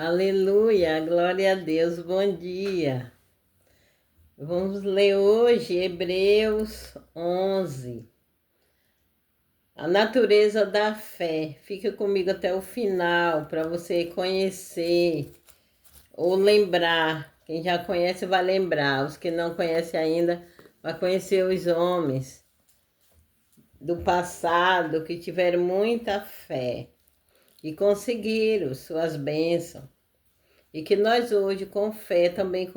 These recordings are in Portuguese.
Aleluia, glória a Deus, bom dia. Vamos ler hoje Hebreus 11. A natureza da fé. Fica comigo até o final para você conhecer ou lembrar. Quem já conhece vai lembrar, os que não conhecem ainda vai conhecer os homens do passado que tiveram muita fé e conseguiram suas bênçãos. E que nós hoje, com fé, também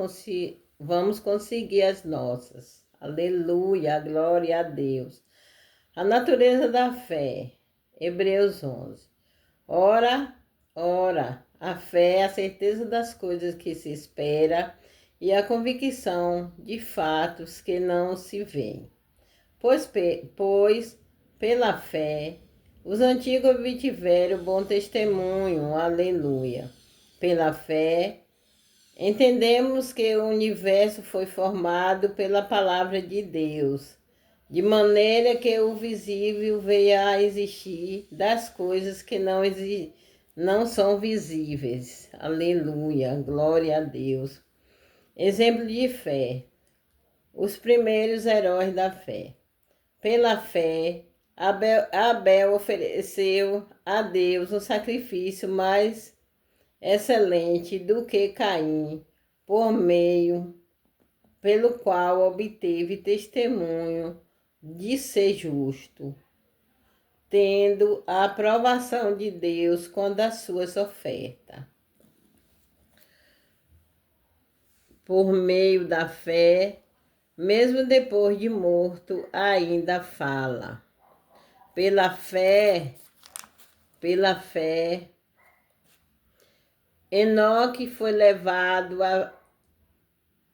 vamos conseguir as nossas. Aleluia, glória a Deus. A natureza da fé. Hebreus 11. Ora, a fé é a certeza das coisas que se espera e a convicção de fatos que não se veem. Pois pela fé, os antigos obtiveram bom testemunho. Aleluia. Pela fé, entendemos que o universo foi formado pela palavra de Deus, de maneira que o visível veio a existir das coisas que não são visíveis. Aleluia, glória a Deus. Exemplo de fé. Os primeiros heróis da fé. Pela fé, Abel ofereceu a Deus um sacrifício mais excelente do que Caim, pelo qual obteve testemunho de ser justo, tendo a aprovação de Deus quando as suas ofertas. Por meio da fé, mesmo depois de morto, ainda fala. Pela fé, Enoque foi levado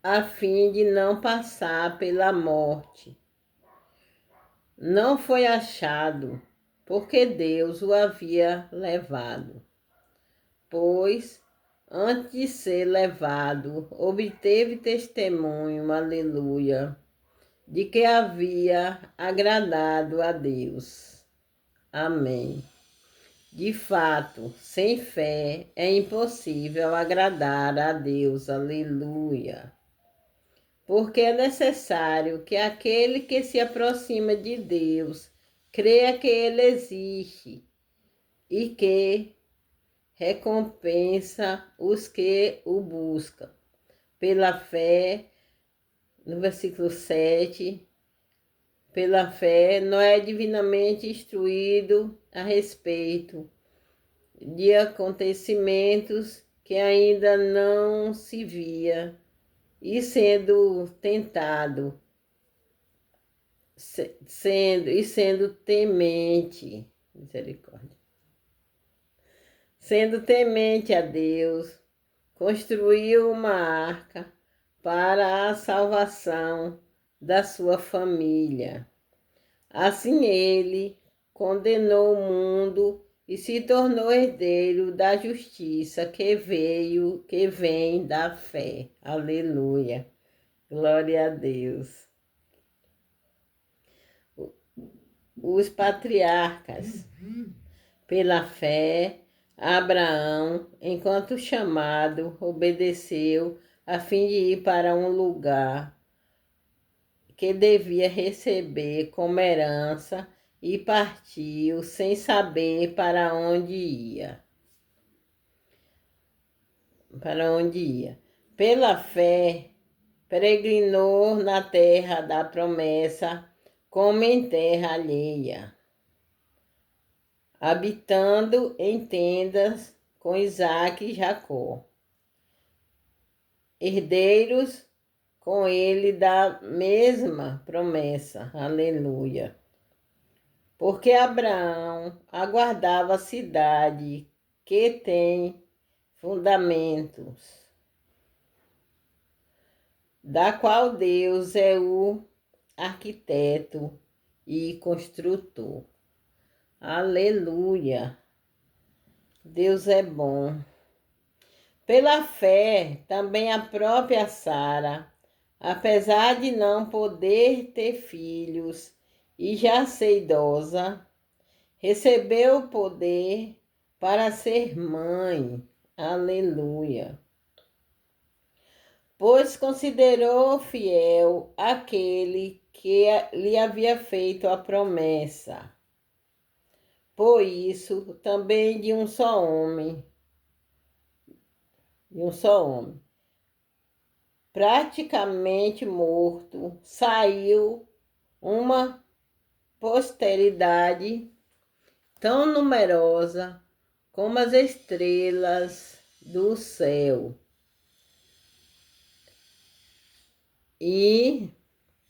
a fim de não passar pela morte. Não foi achado, porque Deus o havia levado. Pois, antes de ser levado, obteve testemunho, aleluia, de que havia agradado a Deus. Amém. De fato, sem fé é impossível agradar a Deus, aleluia. Porque é necessário que aquele que se aproxima de Deus creia que Ele existe e que recompensa os que o buscam. Pela fé, no versículo 7, pela fé, Noé é divinamente instruído a respeito de acontecimentos que ainda não se via, e sendo tentado, sendo temente, misericórdia, sendo temente a Deus, construiu uma arca para a salvação da sua família. Assim ele condenou o mundo e se tornou herdeiro da justiça que vem da fé. Aleluia. Glória a Deus. Os patriarcas, pela fé, Abraão, enquanto chamado, obedeceu a fim de ir para um lugar que devia receber como herança e partiu sem saber para onde ia. Pela fé, peregrinou na terra da promessa, como em terra alheia, habitando em tendas com Isaque e Jacó, herdeiros com ele da mesma promessa. Aleluia. Porque Abraão aguardava a cidade que tem fundamentos, da qual Deus é o arquiteto e construtor. Aleluia. Deus é bom. Pela fé, também a própria Sara, apesar de não poder ter filhos e já ser idosa, recebeu o poder para ser mãe. Aleluia. Pois considerou fiel aquele que lhe havia feito a promessa. Por isso, também de um só homem, praticamente morto, saiu uma posteridade tão numerosa como as estrelas do céu e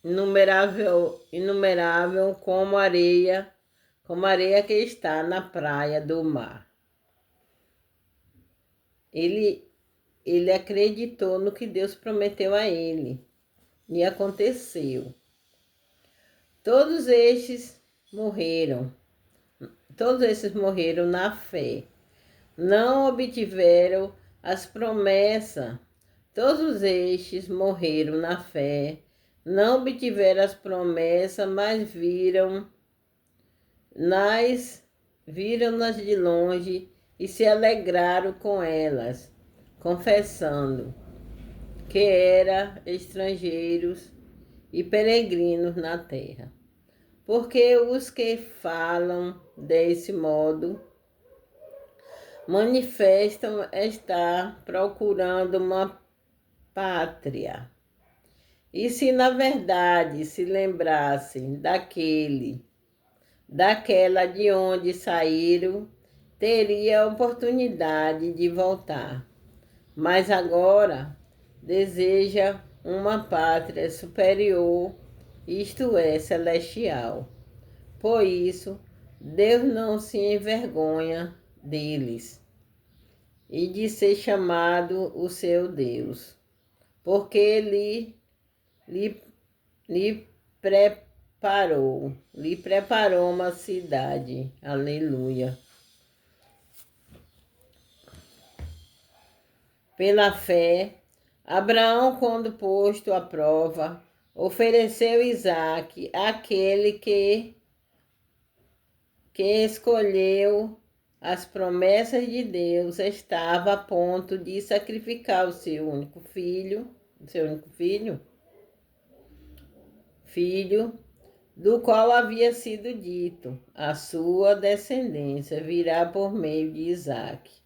inumerável como areia que está na praia do mar. Ele acreditou no que Deus prometeu a ele e aconteceu. Todos estes morreram na fé. Não obtiveram as promessas. Todos estes morreram na fé. Não obtiveram as promessas, mas viram-nas de longe e se alegraram com elas, confessando que eram estrangeiros e peregrinos na terra. Porque os que falam desse modo manifestam estar procurando uma pátria. E se na verdade se lembrassem daquela de onde saíram, teria a oportunidade de voltar. Mas agora deseja uma pátria superior, isto é, celestial. Por isso, Deus não se envergonha deles e de ser chamado o seu Deus, porque Ele lhe preparou uma cidade. Aleluia. Pela fé, Abraão, quando posto à prova, ofereceu Isaque, aquele que escolheu as promessas de Deus, estava a ponto de sacrificar o seu único filho, filho, do qual havia sido dito, a sua descendência virá por meio de Isaque.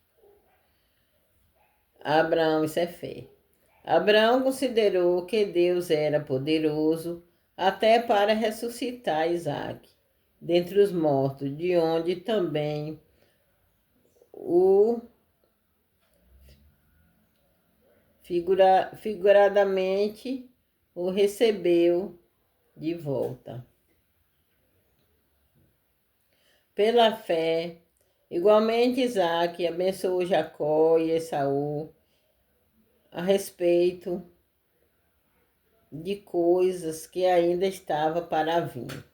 Abraão, isso é fé. Abraão considerou que Deus era poderoso até para ressuscitar Isaque dentre os mortos, de onde também figuradamente o recebeu de volta. Pela fé, igualmente Isaque abençoou Jacó e Esaú a respeito de coisas que ainda estavam para vir.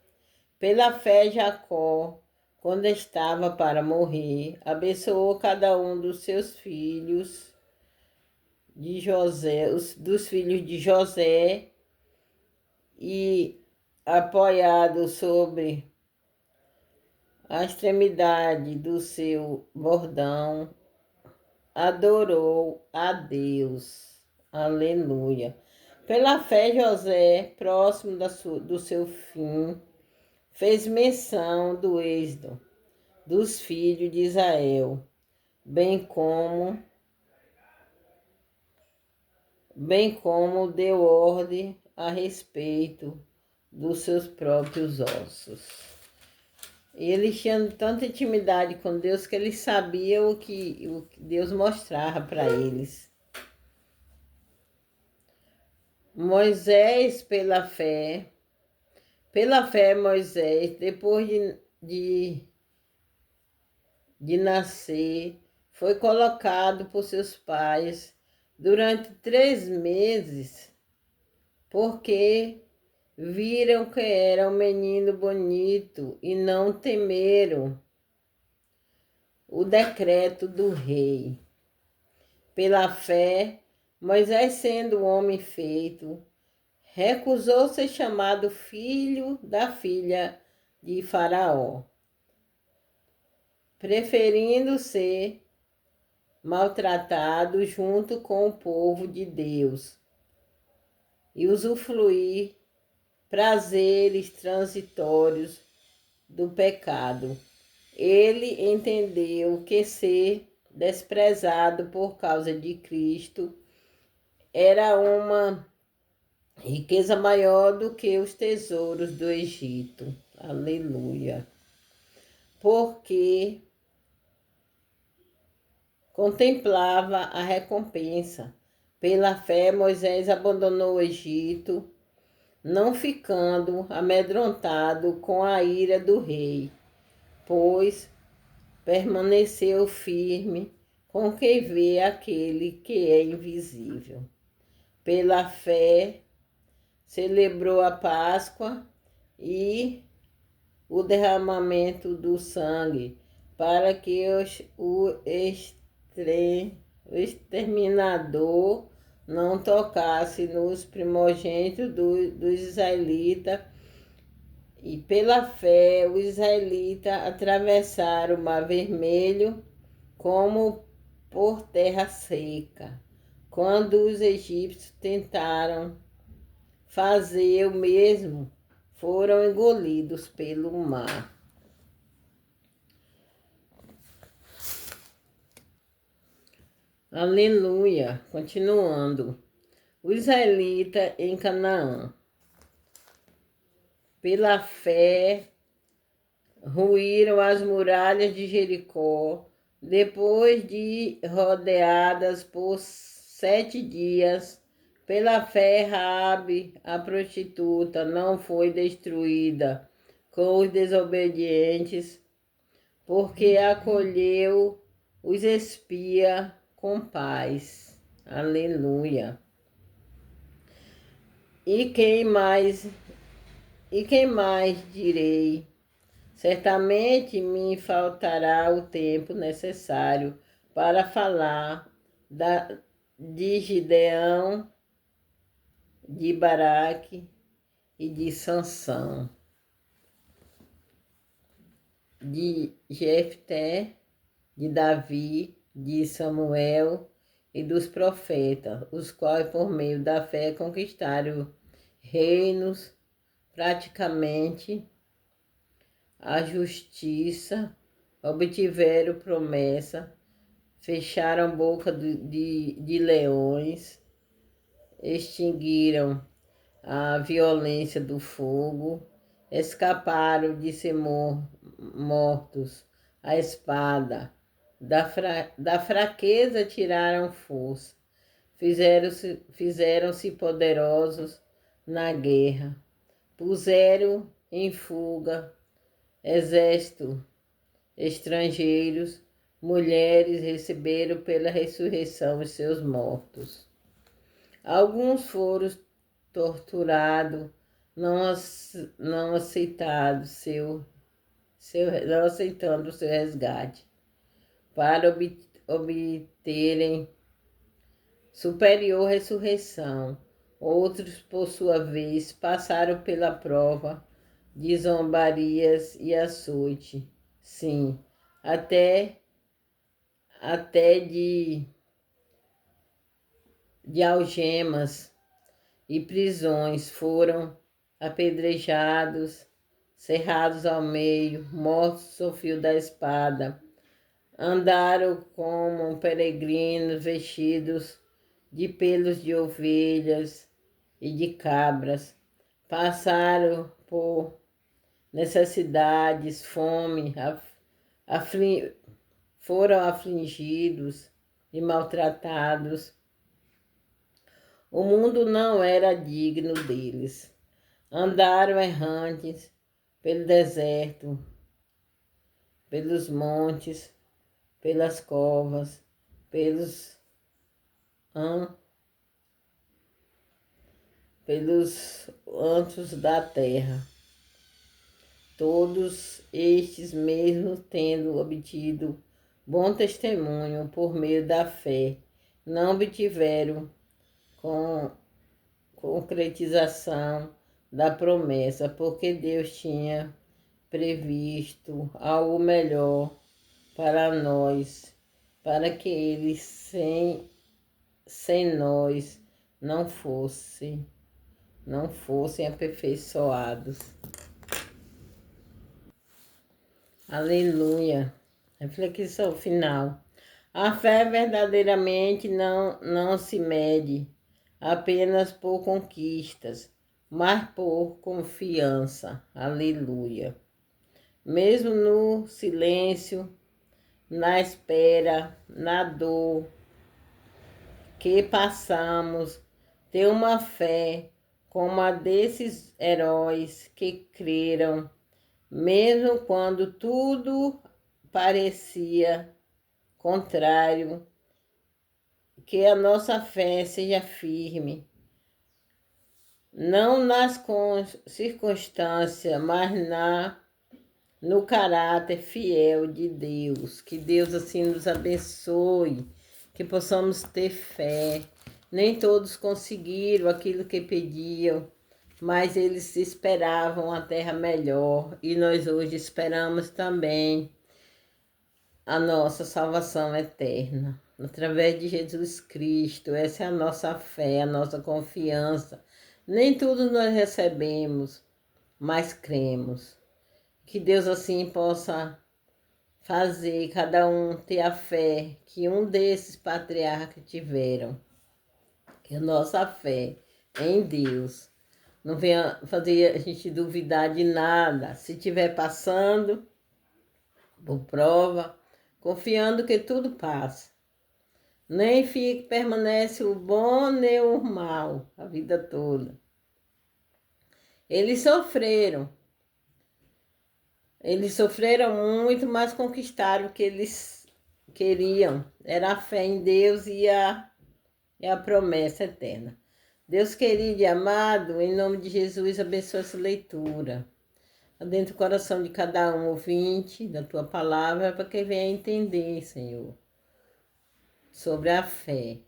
Pela fé, Jacó, quando estava para morrer, abençoou cada um dos seus filhos de José, dos filhos de José, e apoiado sobre a extremidade do seu bordão, adorou a Deus. Aleluia. Pela fé, José, próximo do seu fim, fez menção do êxodo dos filhos de Israel, bem como deu ordem a respeito dos seus próprios ossos. Eles tinham tanta intimidade com Deus que eles sabiam o que Deus mostrava para eles. Moisés, pela fé, Moisés, depois de nascer, foi colocado por seus pais durante 3 meses, porque viram que era um menino bonito e não temeram o decreto do rei. Pela fé, Moisés, sendo homem feito, recusou ser chamado filho da filha de Faraó, preferindo ser maltratado junto com o povo de Deus e usufruir prazeres transitórios do pecado. Ele entendeu que ser desprezado por causa de Cristo era uma riqueza maior do que os tesouros do Egito. Aleluia. Porque contemplava a recompensa. Pela fé, Moisés abandonou o Egito, não ficando amedrontado com a ira do rei, pois permaneceu firme com quem vê aquele que é invisível. Pela fé, celebrou a Páscoa e o derramamento do sangue, para que o exterminador não tocasse nos primogênitos dos israelitas. E pela fé, os israelitas atravessaram o Mar Vermelho como por terra seca, quando os egípcios tentaram fazer o mesmo, foram engolidos pelo mar. Aleluia! Continuando. O israelita em Canaã. Pela fé, ruíram as muralhas de Jericó, depois de rodeadas por 7 dias. Pela fé, Raabe, a prostituta, não foi destruída com os desobedientes, porque acolheu os espias com paz. Aleluia. E quem mais direi? Certamente me faltará o tempo necessário para falar de Gideão, de Baraque e de Sansão, de Jefté, de Davi, de Samuel e dos profetas, os quais por meio da fé conquistaram reinos, praticamente a justiça, obtiveram promessa, fecharam a boca de leões, extinguiram a violência do fogo, escaparam de ser mortos à espada, da fraqueza tiraram força, fizeram-se poderosos na guerra, puseram em fuga exército estrangeiros, mulheres receberam pela ressurreição os seus mortos. Alguns foram torturados, não aceitando o seu resgate, para obterem superior ressurreição. Outros, por sua vez, passaram pela prova de zombarias e açoite, sim, até de algemas e prisões, foram apedrejados, cerrados ao meio, mortos ao fio da espada. Andaram como peregrinos vestidos de pelos de ovelhas e de cabras. Passaram por necessidades, fome, foram afligidos e maltratados. O mundo não era digno deles. Andaram errantes pelo deserto, pelos montes, pelas covas, pelos antros da terra. Todos estes, mesmo tendo obtido bom testemunho por meio da fé, não obtiveram concretização da promessa, porque Deus tinha previsto algo melhor para nós, para que eles sem nós não fossem aperfeiçoados. Aleluia. Reflexão final. A fé verdadeiramente não se mede apenas por conquistas, mas por confiança. Aleluia. Mesmo no silêncio, na espera, na dor que passamos, ter uma fé como a desses heróis que creram, mesmo quando tudo parecia contrário, que a nossa fé seja firme, não nas circunstâncias, mas no caráter fiel de Deus. Que Deus assim nos abençoe, que possamos ter fé. Nem todos conseguiram aquilo que pediam, mas eles esperavam a terra melhor e nós hoje esperamos também a nossa salvação eterna. Através de Jesus Cristo, essa é a nossa fé, a nossa confiança. Nem tudo nós recebemos, mas cremos. Que Deus assim possa fazer cada um ter a fé que um desses patriarcas tiveram. Que a nossa fé em Deus não venha fazer a gente duvidar de nada. Se estiver passando por prova, confiando que tudo passa. Nem permanece o bom nem o mal a vida toda. Eles sofreram muito, mas conquistaram o que eles queriam. Era a fé em Deus e a promessa eterna. Deus querido e amado, em nome de Jesus, abençoa essa leitura. Dentro do coração de cada um ouvinte da tua palavra, para que venha entender, Senhor, sobre a fé.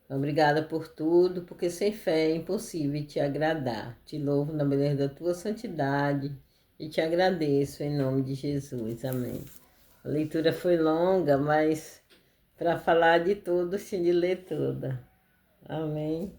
Obrigada por tudo, porque sem fé é impossível te agradar. Te louvo na beleza da tua santidade e te agradeço em nome de Jesus. Amém. A leitura foi longa, mas para falar de tudo, sim, de ler toda. Amém.